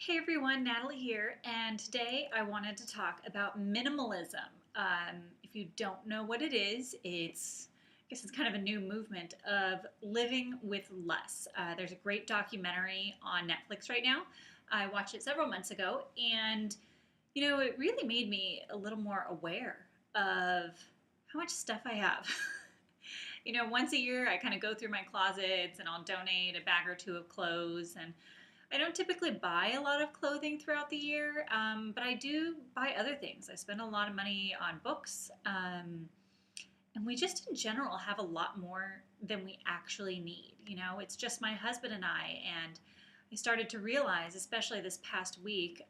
Hey everyone, Natalie here, and today I wanted to talk about minimalism. If you don't know what it is, I guess it's kind of a new movement of living with less. There's a great documentary on Netflix right now. I watched it several months ago, and it really made me a little more aware of how much stuff I have. Once a year I kind of go through my closets and I'll donate a bag or two of clothes, and I don't typically buy a lot of clothing throughout the year, but I do buy other things. I spend a lot of money on books, and we just in general have a lot more than we actually need. It's just my husband and I started to realize, especially this past week,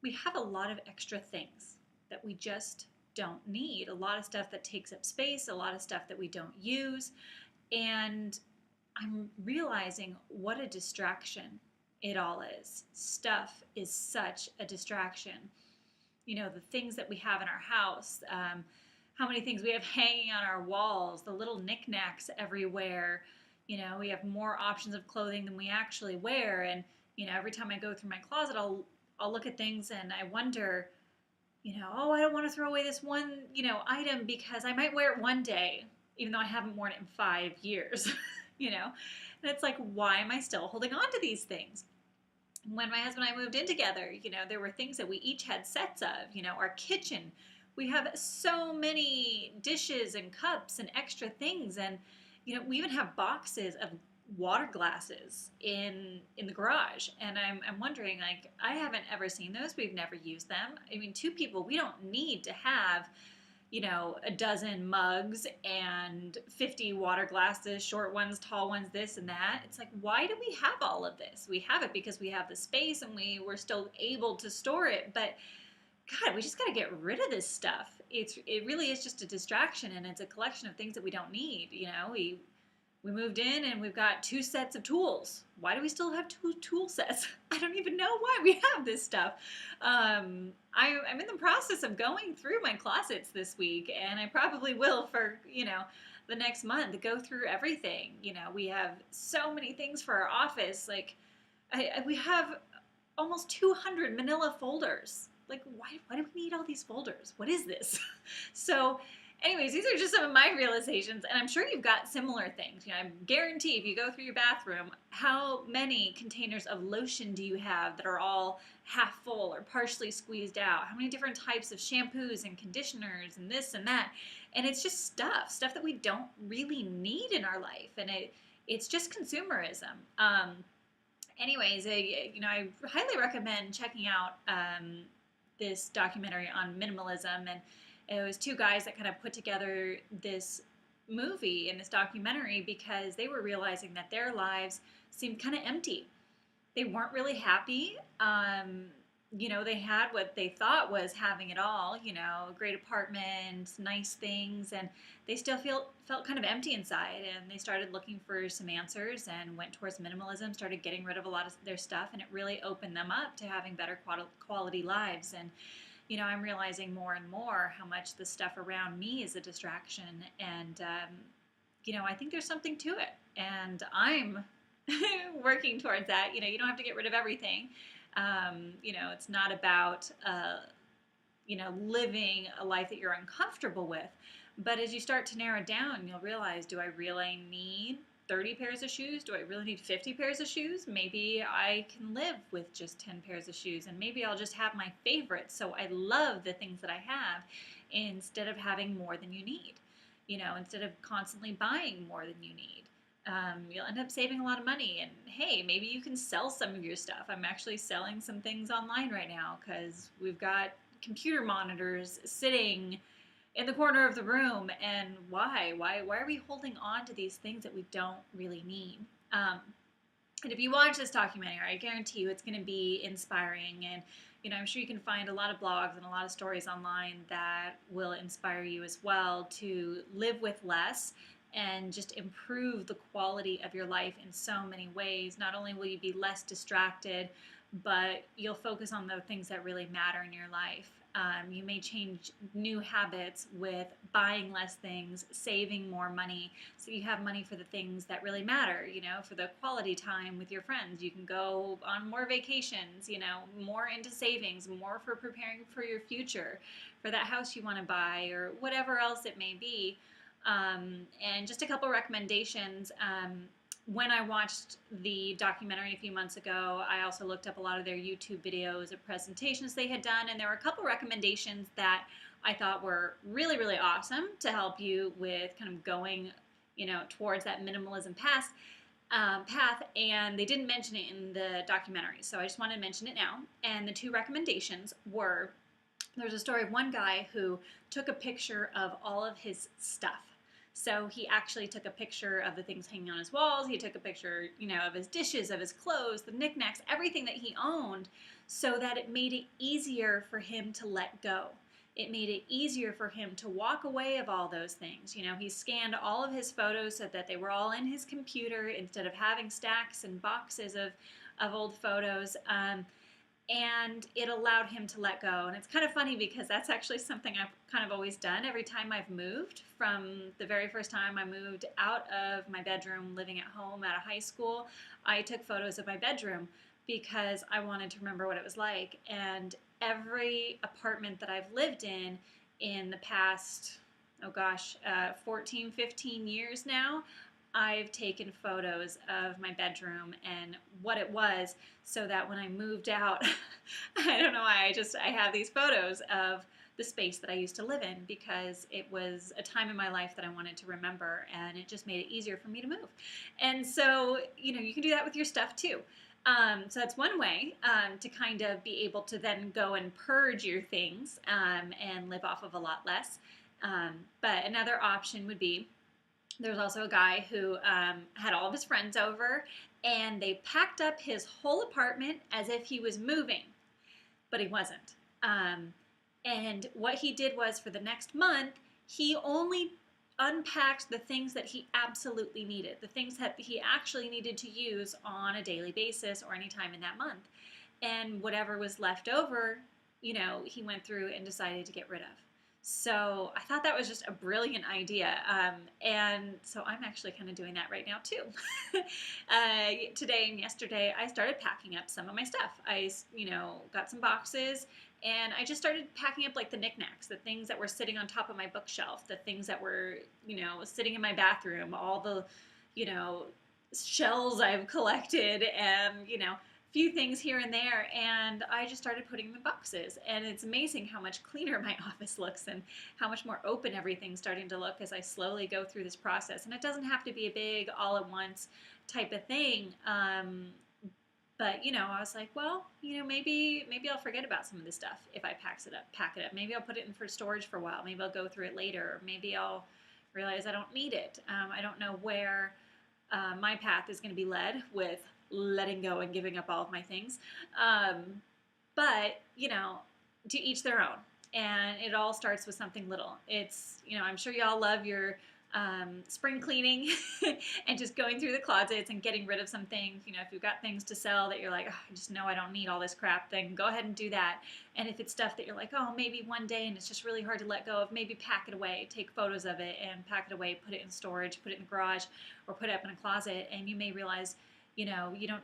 we have a lot of extra things that we just don't need. A lot of stuff that takes up space, a lot of stuff that we don't use, and I'm realizing what a distraction it all is. Stuff is such a distraction. The things that we have in our house, how many things we have hanging on our walls, the little knickknacks everywhere. We have more options of clothing than we actually wear. And, every time I go through my closet, I'll look at things and I wonder, oh, I don't want to throw away this one, item because I might wear it one day, even though I haven't worn it in 5 years. And it's like, why am I still holding on to these things? When my husband and I moved in together, there were things that we each had sets of. Our kitchen, we have so many dishes and cups and extra things. And we even have boxes of water glasses in the garage. And I'm wondering, like, I haven't ever seen those. We've never used them. I mean, two people, we don't need to have a dozen mugs and 50 water glasses, short ones, tall ones, this and that. It's like, why do we have all of this? We have it because we have the space and we're still able to store it. But God, we just got to get rid of this stuff. It really is just a distraction, and it's a collection of things that we don't need. We moved in and we've got two sets of tools. Why do we still have two tool sets? I don't even know why we have this stuff. I'm in the process of going through my closets this week, and I probably will for, the next month to go through everything. We have so many things for our office. Like, we have almost 200 manila folders. Like, why do we need all these folders? What is this? So, anyways, these are just some of my realizations, and I'm sure you've got similar things. I guarantee if you go through your bathroom, how many containers of lotion do you have that are all half full or partially squeezed out? How many different types of shampoos and conditioners and this and that? And it's just stuff that we don't really need in our life, and it's just consumerism. I highly recommend checking out this documentary on minimalism, and it was two guys that kind of put together this movie and this documentary because they were realizing that their lives seemed kind of empty. They weren't really happy. They had what they thought was having it all, a great apartment, nice things, and they still felt kind of empty inside. And they started looking for some answers and went towards minimalism, started getting rid of a lot of their stuff, and it really opened them up to having better quality lives. And I'm realizing more and more how much the stuff around me is a distraction. And, I think there's something to it. And I'm working towards that. You don't have to get rid of everything. It's not about, living a life that you're uncomfortable with. But as you start to narrow down, you'll realize, do I really need 30 pairs of shoes? Do I really need 50 pairs of shoes? Maybe I can live with just 10 pairs of shoes, and maybe I'll just have my favorites. So I love the things that I have instead of having more than you need, instead of constantly buying more than you need. You'll end up saving a lot of money, and hey, maybe you can sell some of your stuff. I'm actually selling some things online right now because we've got computer monitors sitting in the corner of the room. And why are we holding on to these things that we don't really need? And if you watch this documentary, I guarantee you it's going to be inspiring. And I'm sure you can find a lot of blogs and a lot of stories online that will inspire you as well to live with less and just improve the quality of your life in so many ways. Not only will you be less distracted, but you'll focus on the things that really matter in your life. You may change new habits with buying less things, saving more money, so you have money for the things that really matter, for the quality time with your friends. You can go on more vacations, more into savings, more for preparing for your future, for that house you want to buy, or whatever else it may be. And just a couple recommendations. When I watched the documentary a few months ago, I also looked up a lot of their YouTube videos of presentations they had done, and there were a couple recommendations that I thought were really, really awesome to help you with kind of going, towards that minimalism path. And they didn't mention it in the documentary, so I just wanted to mention it now. And the two recommendations were, there's a story of one guy who took a picture of all of his stuff. So he actually took a picture of the things hanging on his walls. He took a picture, of his dishes, of his clothes, the knickknacks, everything that he owned, so that it made it easier for him to let go. It made it easier for him to walk away of all those things. He scanned all of his photos so that they were all in his computer instead of having stacks and boxes of old photos. And it allowed him to let go. And it's kind of funny because that's actually something I've kind of always done every time I've moved. From the very first time I moved out of my bedroom living at home out of high school, I took photos of my bedroom because I wanted to remember what it was like. And every apartment that I've lived in the past, 14, 15 years now, I've taken photos of my bedroom and what it was, so that when I moved out, I don't know why, I have these photos of the space that I used to live in, because it was a time in my life that I wanted to remember, and it just made it easier for me to move. And so, you can do that with your stuff too. So that's one way to kind of be able to then go and purge your things and live off of a lot less. But another option would be, there's also a guy who had all of his friends over, and they packed up his whole apartment as if he was moving, but he wasn't. And what he did was, for the next month, he only unpacked the things that he absolutely needed, the things that he actually needed to use on a daily basis or any time in that month. And whatever was left over, he went through and decided to get rid of. So I thought that was just a brilliant idea. And so I'm actually kind of doing that right now too. Today and yesterday, I started packing up some of my stuff. I, got some boxes, and I just started packing up like the knickknacks, the things that were sitting on top of my bookshelf, the things that were, sitting in my bathroom, all the, shells I've collected, and, few things here and there, and I just started putting them in boxes. And it's amazing how much cleaner my office looks and how much more open everything's starting to look as I slowly go through this process. And it doesn't have to be a big all-at-once type of thing. But I was like, well, maybe I'll forget about some of this stuff if I pack it up. Maybe I'll put it in for storage for a while. Maybe I'll go through it later. Or maybe I'll realize I don't need it. I don't know where my path is going to be led with letting go and giving up all of my things. But, to each their own. And it all starts with something little. It's, I'm sure y'all love your spring cleaning and just going through the closets and getting rid of some things. If you've got things to sell that you're like, oh, I just know I don't need all this crap, then go ahead and do that. And if it's stuff that you're like, oh, maybe one day and it's just really hard to let go of, maybe pack it away, take photos of it and pack it away, put it in storage, put it in the garage, or put it up in a closet. And you may realize, you don't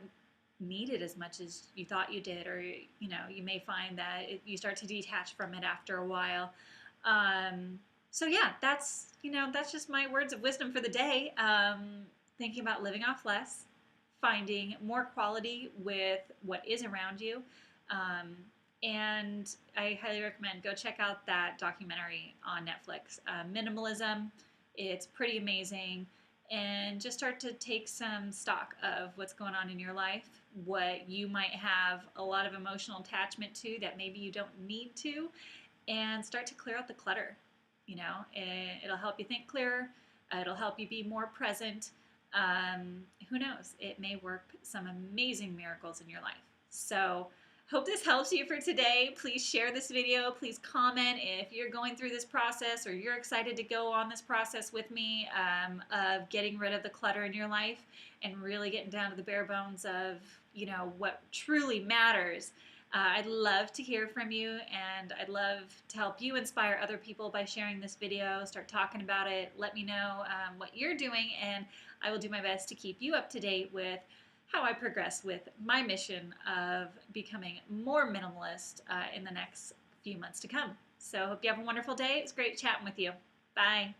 need it as much as you thought you did, or you may find that you start to detach from it after a while. So yeah, that's just my words of wisdom for the day. Thinking about living off less, finding more quality with what is around you, and I highly recommend go check out that documentary on Netflix, Minimalism. It's pretty amazing. And just start to take some stock of what's going on in your life, what you might have a lot of emotional attachment to that maybe you don't need to, and start to clear out the clutter. It'll help you think clearer. It'll help you be more present. Who knows? It may work some amazing miracles in your life. So hope this helps you for today. Please share this video. Please comment if you're going through this process or you're excited to go on this process with me of getting rid of the clutter in your life and really getting down to the bare bones of, what truly matters. I'd love to hear from you, and I'd love to help you inspire other people by sharing this video. Start talking about it. Let me know what you're doing, and I will do my best to keep you up to date with how I progress with my mission of becoming more minimalist in the next few months to come. So, hope you have a wonderful day. It was great chatting with you. Bye.